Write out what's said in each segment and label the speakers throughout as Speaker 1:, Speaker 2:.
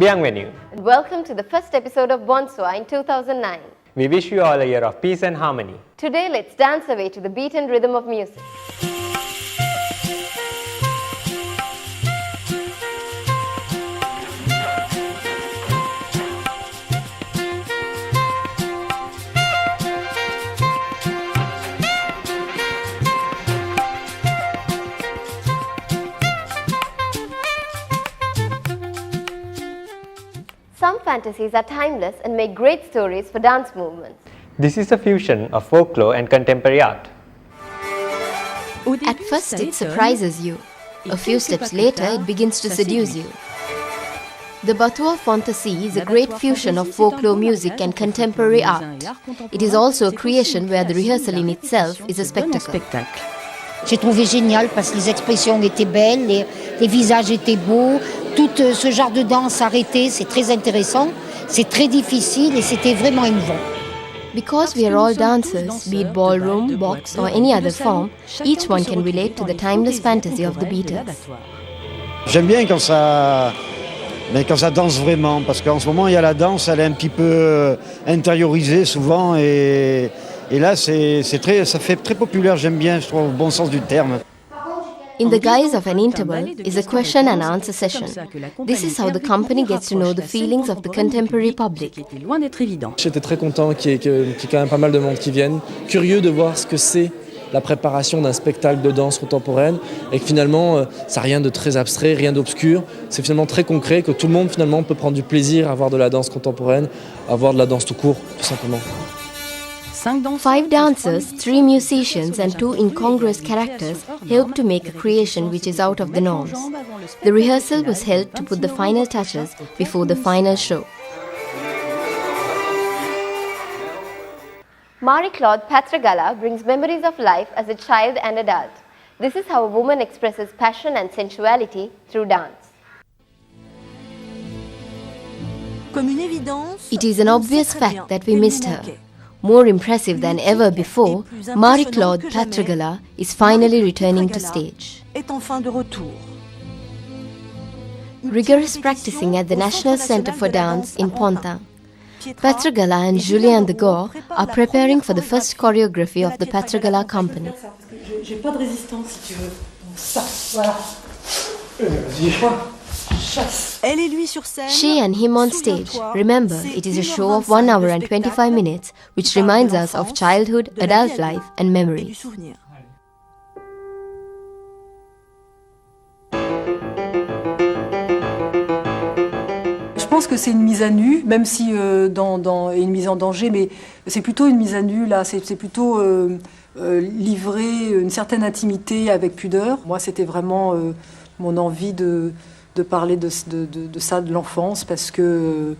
Speaker 1: Bienvenue.
Speaker 2: And welcome to the first episode of Bonsoir in 2009.
Speaker 1: We wish you all a year of peace and harmony.
Speaker 2: Today, let's dance away to the beat and rhythm of music. Some fantasies are timeless and make great stories for dance movements.
Speaker 1: This is a fusion of folklore and contemporary art.
Speaker 3: At first it surprises you. A few steps later it begins to seduce you. The Battua Fantasy is a great fusion of folklore music and contemporary art. It is also a creation where the rehearsal in itself is a spectacle.
Speaker 4: J'ai trouvé génial parce que les expressions étaient belles, les visages étaient beaux. Tout ce genre de danse arrêtée, c'est très intéressant, c'est très difficile et c'était vraiment émouvant.
Speaker 3: Because we are all dancers, be it ballroom, box or any other form, each one can relate to the timeless fantasy of the Beatles.
Speaker 5: J'aime bien quand ça danse vraiment, parce qu'en ce moment il y a la danse, elle est un petit peu intériorisée souvent et là ça fait très populaire, j'aime bien, je trouve, au bon sens du terme.
Speaker 3: In the guise of an interval is a question and answer session. This is how the company gets to know the feelings of the contemporary public.
Speaker 6: J'étais très content qu'il y ait quand même pas mal de monde qui vienne, curieux de voir ce que c'est la préparation d'un spectacle de danse contemporaine et que finalement ça n'a rien de très abstrait, rien d'obscur, c'est finalement très concret, que tout le monde finalement peut prendre du plaisir à voir de la danse contemporaine, à voir de la danse tout court, tout simplement.
Speaker 3: 5 dancers, 3 musicians and 2 incongruous characters helped to make a creation which is out of the norms. The rehearsal was held to put the final touches before the final show.
Speaker 2: Marie-Claude Patragala brings memories of life as a child and adult. This is how a woman expresses passion and sensuality through dance.
Speaker 3: It is an obvious fact that we missed her. More impressive than ever before, Marie-Claude Patragala is finally returning to stage. Rigorous practicing at the National Centre for Dance in Pontin, Patragala and Julien Degore are preparing for the first choreography of the Patragala company.
Speaker 7: J'ai pas de résistance si tu veux. Ça, voilà.
Speaker 3: She and him on stage. Remember, it is a show of 1 hour and 25 minutes, which reminds us of childhood, adult life and memories.
Speaker 7: Je pense que c'est une mise à nu, même si une mise en danger, mais c'est plutôt une mise à nu là. C'est plutôt livrer une certaine intimité avec pudeur. Moi, c'était vraiment mon envie de parler de ça, de l'enfance, parce que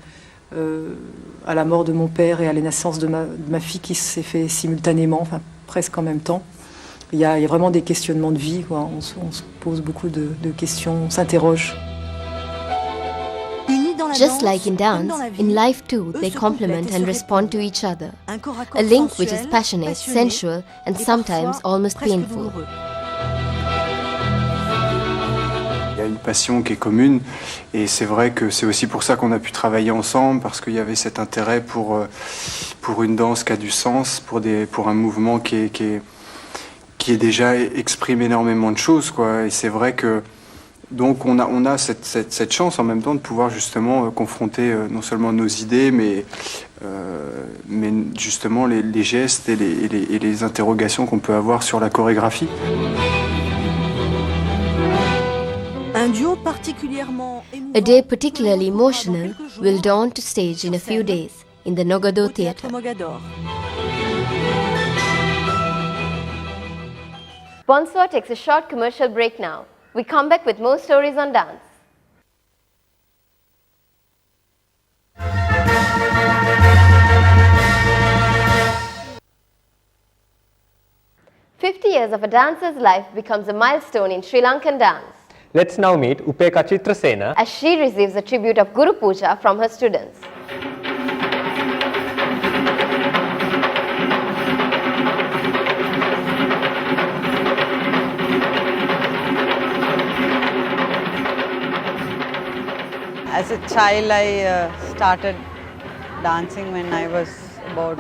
Speaker 7: à la mort de mon père et à la naissance de ma fille qui s'est fait simultanément, enfin presque en même temps, il y a vraiment des questionnements de vie, quoi. On se pose beaucoup de questions, on s'interroge.
Speaker 3: Just like in dance, in life too, they complement and respond to each other. A link which is passionate, sensual and sometimes almost painful.
Speaker 8: Il y a une passion qui est commune et c'est vrai que c'est aussi pour ça qu'on a pu travailler ensemble, parce qu'il y avait cet intérêt pour une danse qui a du sens, pour un mouvement qui déjà exprime énormément de choses, quoi. Et c'est vrai que donc on a cette chance en même temps de pouvoir justement confronter non seulement nos idées mais justement les gestes et les interrogations qu'on peut avoir sur la chorégraphie.
Speaker 3: A day particularly emotional will dawn to stage in a few days in the Nogado Theatre.
Speaker 2: Bonsoir takes a short commercial break now. We come back with more stories on dance. "50 years of a dancer's life becomes a milestone in Sri Lankan dance."
Speaker 1: Let's now meet Upeka Chitrasena
Speaker 2: as she receives a tribute of Guru Puja from her students.
Speaker 9: As a child, I started dancing when I was about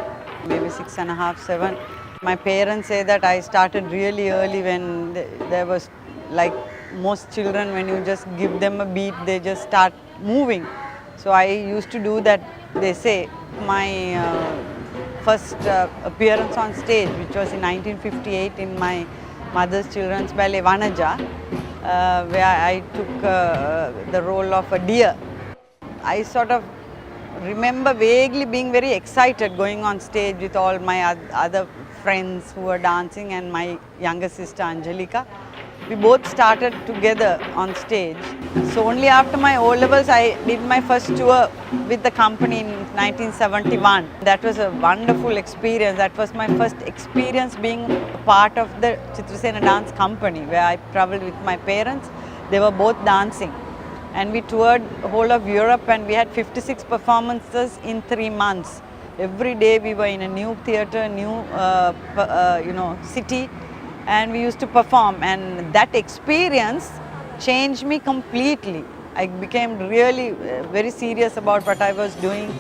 Speaker 9: maybe 6.5, 7. My parents say that I started really early when there was, like most children, when you just give them a beat, they just start moving. So I used to do that, they say. My first appearance on stage, which was in 1958 in my mother's children's ballet Vanaja, where I took the role of a deer. I sort of remember vaguely being very excited going on stage with all my other friends who were dancing and my younger sister Angelika. We both started together on stage. So only after my O-levels I did my first tour with the company in 1971. That was a wonderful experience. That was my first experience being a part of the Chitrasena dance company, where I traveled with my parents. They were both dancing. And we toured the whole of Europe and we had 56 performances in 3 months. Every day we were in a new theatre, new city, and we used to perform, and that experience changed me completely. I became really very serious about what I was doing.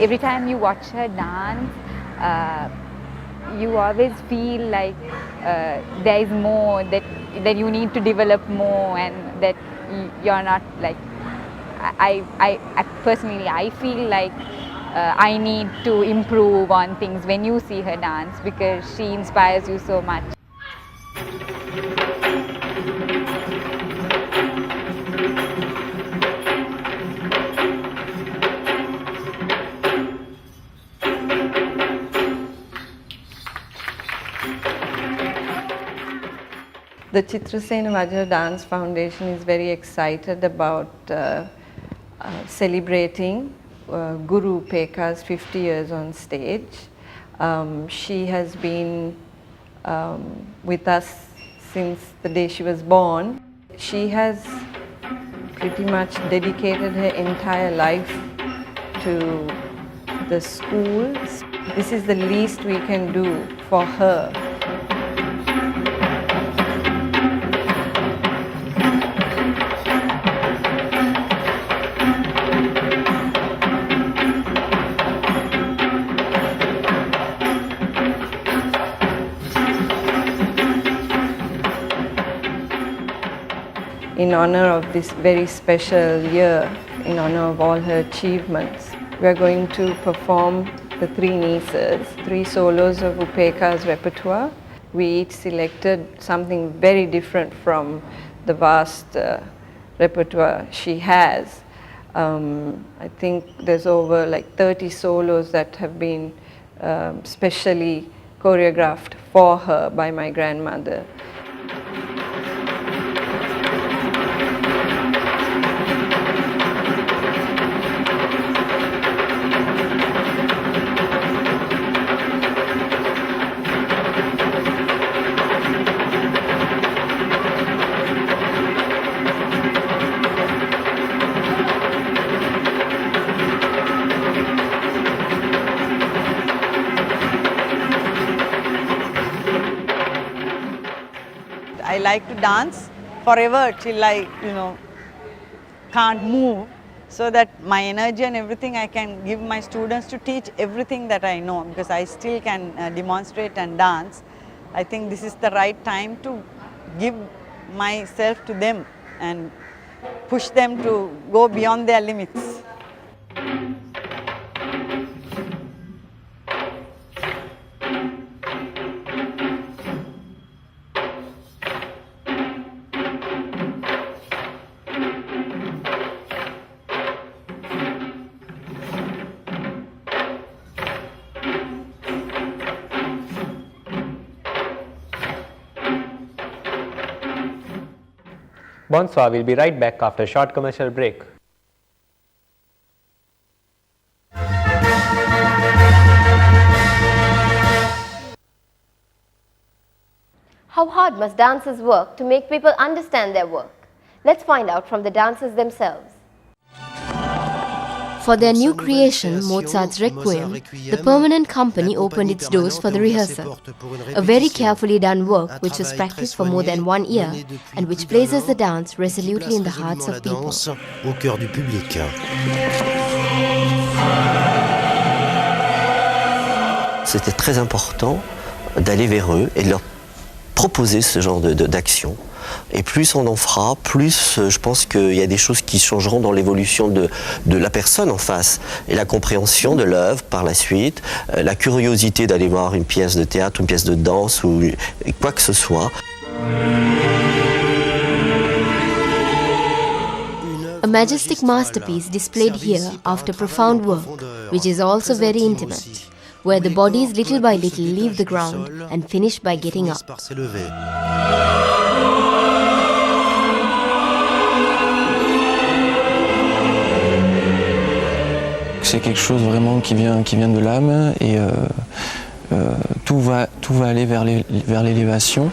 Speaker 10: Every time you watch her dance, you always feel like there is more, that you need to develop more, and that you're not like, I personally, I feel like I need to improve on things when you see her dance, because she inspires you so much.
Speaker 9: The Chitrasena Vajra Dance Foundation is very excited about celebrating Guru Upeka's 50 years on stage. She has been with us since the day she was born. She has pretty much dedicated her entire life to the schools. This is the least we can do for her. In honor of this very special year, in honor of all her achievements, we are going to perform the 3 nieces, 3 solos of Upeka's repertoire. We each selected something very different from the vast repertoire she has. I think there's over like 30 solos that have been specially choreographed for her by my grandmother. I like to dance forever till I, can't move, so that my energy and everything I can give my students to teach everything that I know, because I still can demonstrate and dance. I think this is the right time to give myself to them and push them to go beyond their limits.
Speaker 1: Bonsoir, we'll be right back after a short commercial break.
Speaker 2: How hard must dancers work to make people understand their work? Let's find out from the dancers themselves.
Speaker 3: For their new creation, Mozart's Requiem, the permanent company opened its doors for the rehearsal. A very carefully done work which was practiced for more than 1 year and which places the dance resolutely in the hearts of people.
Speaker 11: Au cœur du public. C'était très important d'aller vers eux et de leur proposer ce genre d'action. Et plus on en fera, plus je pense qu'il y a des choses qui changeront dans l'évolution de la personne en face. Et la compréhension de l'œuvre par la suite, la curiosité d'aller voir une pièce de théâtre, une pièce de danse ou quoi que ce soit.
Speaker 3: A majestic masterpiece displayed here after profound work, which is also very intimate, where the bodies little by little leave the ground and finish by getting up.
Speaker 12: C'est quelque chose vraiment qui vient de l'âme et tout va aller vers l'élévation.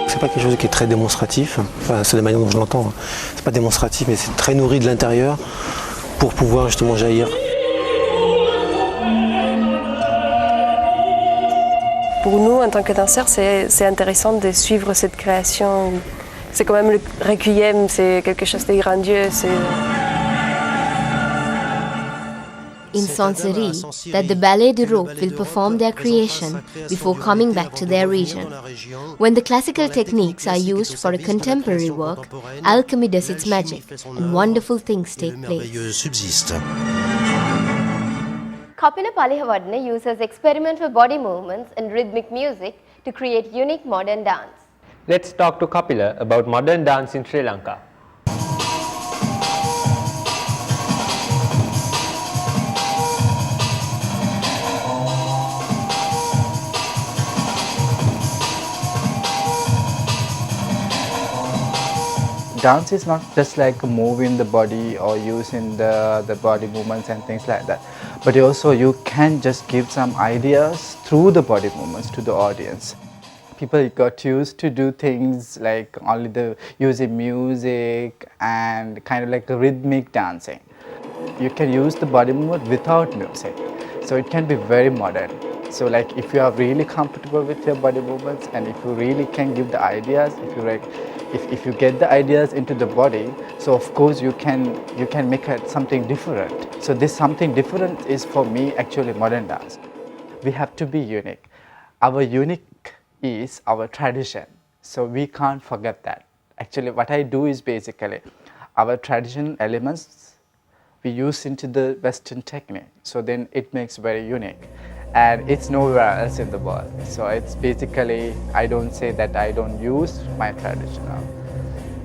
Speaker 13: C'est pas quelque chose qui est très démonstratif, enfin, c'est la manière dont je l'entends. C'est pas démonstratif, mais c'est très nourri de l'intérieur pour pouvoir justement jaillir.
Speaker 14: Pour nous, en tant que danseurs, c'est intéressant de suivre cette création. C'est quand même le Requiem, c'est quelque chose de grandiose.
Speaker 3: In Sanssouci, that the Ballet du Rope will perform their creation before coming back to their region. When the classical techniques are used for a contemporary work, alchemy does its magic and wonderful things take place.
Speaker 2: Kapila Palihavadana uses experimental body movements and rhythmic music to create unique modern dance.
Speaker 1: Let's talk to Kapila about modern dance in Sri Lanka.
Speaker 15: Dance is not just like moving the body or using the body movements and things like that, but also you can just give some ideas through the body movements to the audience. People got used to do things like only using music and kind of like a rhythmic dancing. You can use the body movement without music, so it can be very modern. So like if you are really comfortable with your body movements and if you really can give the ideas, if you get the ideas into the body, so of course you can make something different. So this something different is for me actually modern dance. We have to be unique. Our unique is our tradition, so we can't forget that. Actually what I do is basically our traditional elements we use into the Western technique, so then it makes very unique. And it's nowhere else in the world. So it's basically, I don't say that I don't use my traditional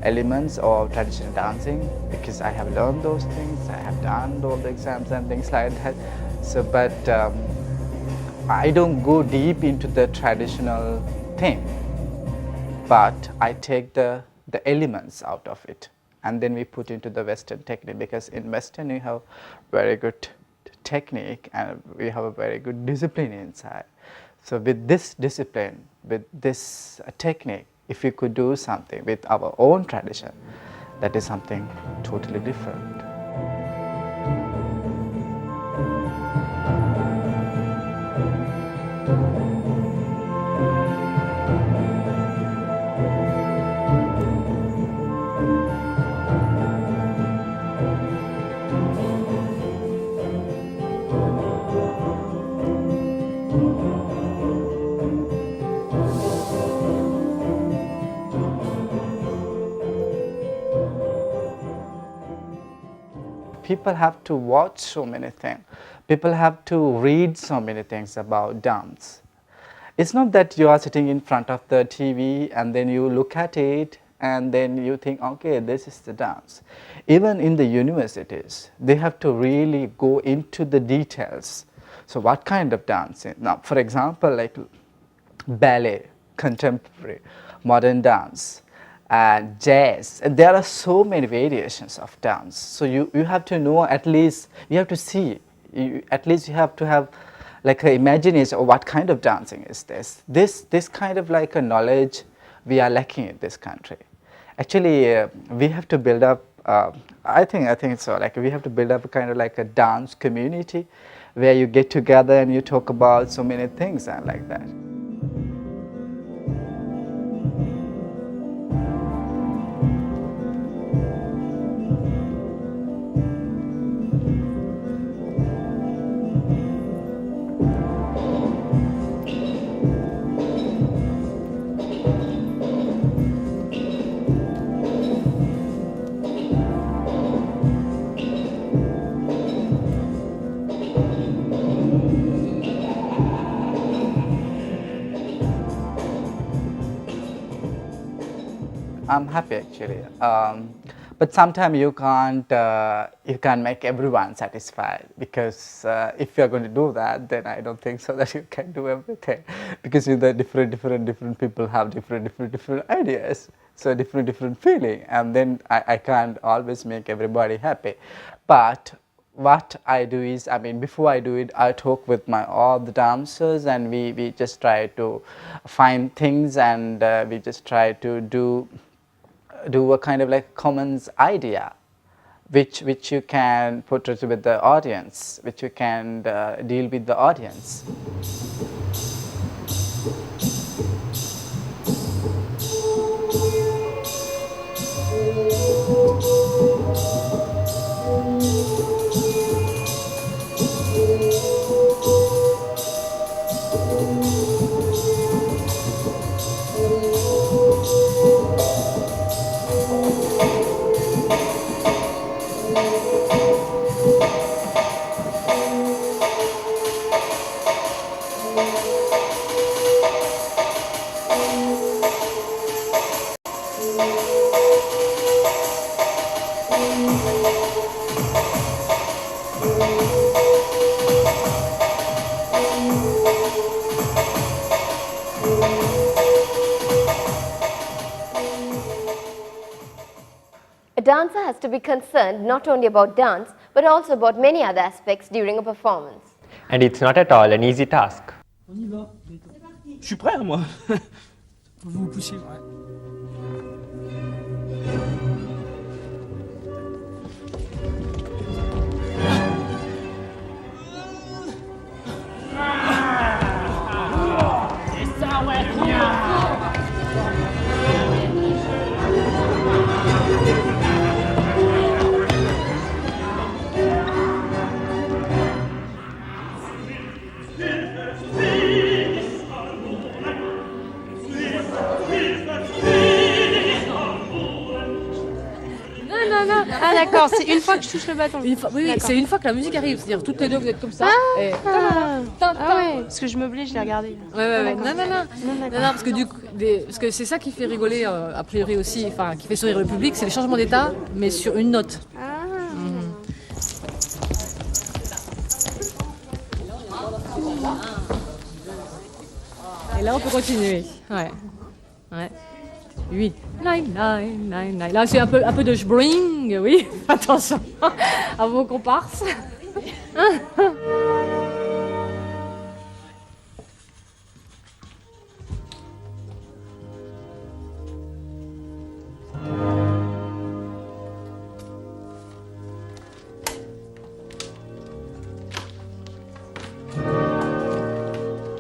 Speaker 15: elements or traditional dancing because I have learned those things, I have done all the exams and things like that. So, but I don't go deep into the traditional thing, but I take the elements out of it and then we put into the Western technique, because in Western you have very good technique and we have a very good discipline inside. So with this discipline, with this technique, if we could do something with our own tradition, that is something totally different. People have to watch so many things. People have to read so many things about dance. It's not that you are sitting in front of the TV and then you look at it and then you think, okay, this is the dance. Even in the universities, they have to really go into the details. So what kind of dancing? Now, for example, like ballet, contemporary, modern dance, and jazz, and there are so many variations of dance. So you have to know, at least you have to see, At least you have to have like an imagination of what kind of dancing is this. This kind of like a knowledge we are lacking in this country. Actually, we have to build up. I think so. Like we have to build up a kind of like a dance community, where you get together and you talk about so many things and like that. I'm happy actually, but sometimes you can't make everyone satisfied, because if you're going to do that, then I don't think so that you can do everything, because the different people have different ideas, so different feeling, and then I can't always make everybody happy. But what I do is, I mean, before I do it, I talk with all the dancers, and we just try to find things, and we just try to do a kind of like common idea, which you can portray with the audience, which you can deal with the audience.
Speaker 2: A dancer has to be concerned not only about dance, but also about many other aspects during a performance.
Speaker 1: And it's not at all an easy task.
Speaker 16: On y va. Je suis prêt, moi. Vous poussez.
Speaker 17: Ah d'accord, c'est une fois que je touche le bâton.
Speaker 18: Oui, c'est une fois que la musique arrive, c'est-à-dire toutes les deux vous êtes comme ça.
Speaker 17: Ouais, parce que je m'oblige, je l'ai regardé.
Speaker 18: Ouais. Non, parce que du coup, parce que c'est ça qui fait rigoler a priori aussi, enfin qui fait sourire le public, c'est les changements d'état, mais sur une note. Et là on peut continuer. Ouais. 8, 9, 9, 9, 9. Là, c'est un peu de spring, oui. Attention à vos comparses.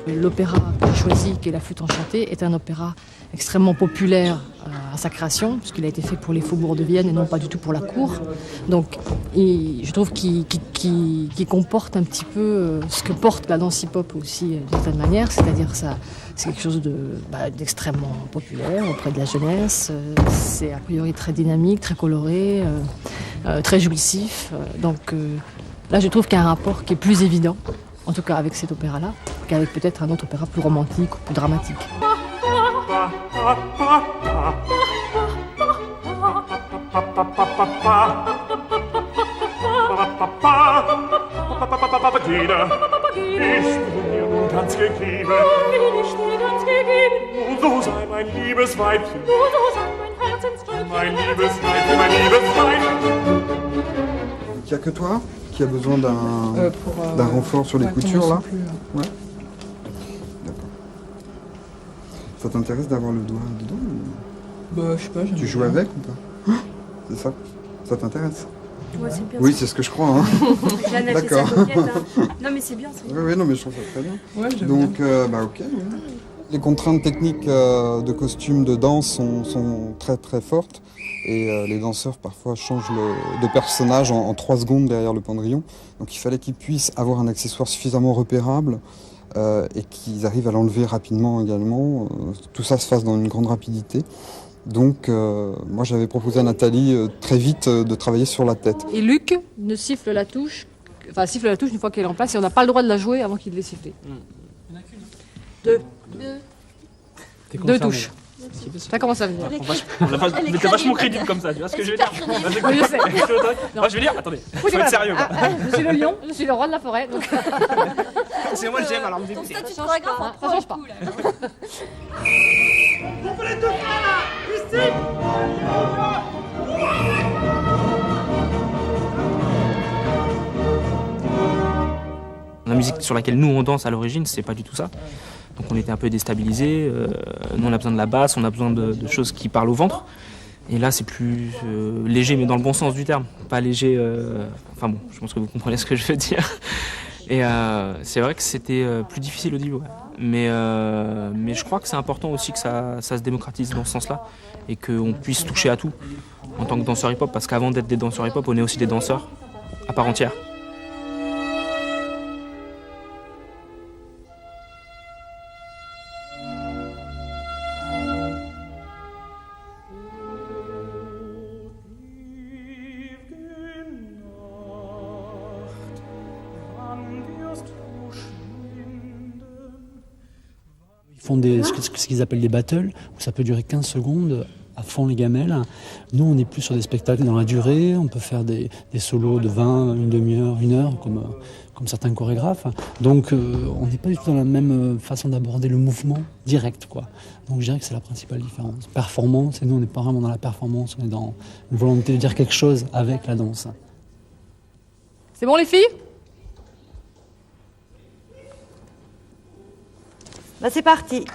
Speaker 18: L'opéra que j'ai choisi, qui est La Flûte enchantée, est un opéra extrêmement populaire à sa création, puisqu'il a été fait pour les faubourgs de Vienne et non pas du tout pour la cour. Donc je trouve qu'il comporte un petit peu ce que porte la danse hip-hop aussi d'une certaine manière, c'est-à-dire c'est quelque chose d'extrêmement populaire auprès de la jeunesse, c'est a priori très dynamique, très coloré, très jouissif. Donc là je trouve qu'il y a un rapport qui est plus évident, en tout cas avec cet opéra-là, qu'avec peut-être un autre opéra plus romantique ou plus dramatique.
Speaker 19: Ganz gegeben, ich dir ganz gegeben. Du sei mein liebes Weibchen, du sei mein Herzensstreibchen, mein liebes Weibchen, mein liebes Weibchen.
Speaker 20: qu'il n'y a que toi qui a besoin d'un renfort sur les coutures là. Ouais. D'accord. Ça t'intéresse d'avoir le doigt dedans
Speaker 17: Bah, je sais pas.
Speaker 20: Tu joues avec ou pas? C'est ça? Ça t'intéresse?
Speaker 17: Ouais, c'est bien.
Speaker 20: Oui, c'est ce que je crois. Hein.
Speaker 17: Jeanne a fait sa coquette, hein. Non, mais c'est bien.
Speaker 20: Oui, non, mais je trouve ça très bien.
Speaker 17: Ouais, j'aime
Speaker 20: donc,
Speaker 17: bien.
Speaker 20: bah ok. Ouais. Les contraintes techniques de costume, de danse sont très très fortes. Et les danseurs parfois changent de personnage en 3 secondes derrière le pendrillon. Donc il fallait qu'ils puissent avoir un accessoire suffisamment repérable et qu'ils arrivent à l'enlever rapidement également. Tout ça se fasse dans une grande rapidité. Donc moi j'avais proposé à Nathalie très vite de travailler sur la tête.
Speaker 18: Et Luc ne siffle la touche, une fois qu'elle est en place et on n'a pas le droit de la jouer avant qu'il l'ait sifflée.
Speaker 16: Il n'y en a qu'une.
Speaker 18: 2.
Speaker 16: T'es
Speaker 18: 2
Speaker 16: concerné.
Speaker 18: touches. Ça commence à venir.
Speaker 16: Mais t'es vachement crédible comme ça, tu vois ce que je veux dire?
Speaker 18: Oui, je sais.
Speaker 16: Moi je veux dire, attendez, faut
Speaker 18: Oui,
Speaker 16: être sérieux quoi.
Speaker 18: Je suis le lion, je suis le roi de la forêt. Donc...
Speaker 16: C'est moi j'aime, alors vous écoutez.
Speaker 18: Ça change pas.
Speaker 19: On peut les deux faire là! Ici!
Speaker 16: La musique sur laquelle nous on danse à l'origine, c'est pas du tout ça. Donc on était un peu déstabilisés. Nous on a besoin de la basse, on a besoin de choses qui parlent au ventre. Et là c'est plus léger, mais dans le bon sens du terme. Pas léger. Enfin bon, je pense que vous comprenez ce que je veux dire. Et c'est vrai que c'était plus difficile au début. Ouais. Mais je crois que c'est important aussi que ça se démocratise dans ce sens-là et qu'on puisse toucher à tout en tant que danseur hip-hop. Parce qu'avant d'être des danseurs hip-hop, on est aussi des danseurs à part entière.
Speaker 21: Ils font ce qu'ils appellent des battles, où ça peut durer 15 secondes, à fond les gamelles. Nous, on est plus sur des spectacles dans la durée, on peut faire des solos de 20, une demi-heure, 1 heure, comme certains chorégraphes. Donc, on n'est pas du tout dans la même façon d'aborder le mouvement direct, quoi. Donc, je dirais que c'est la principale différence. Performance, et nous, on n'est pas vraiment dans la performance, on est dans une volonté de dire quelque chose avec la danse.
Speaker 18: C'est bon les filles?
Speaker 22: Bah c'est parti.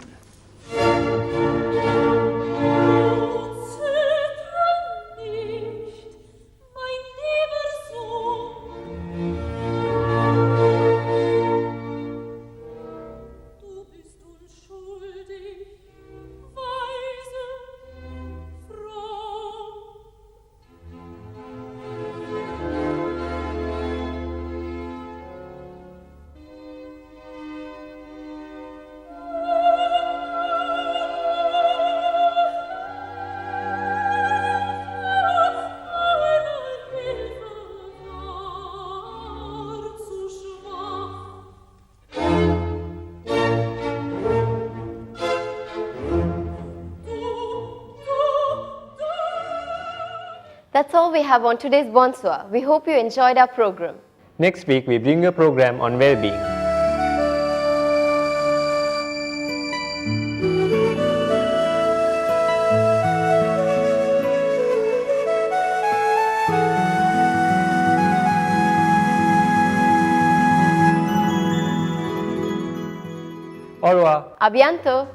Speaker 2: That's all we have on today's Bonsoir. We hope you enjoyed our program.
Speaker 1: Next week, we bring you a program on well-being. Au revoir.
Speaker 2: A bientôt.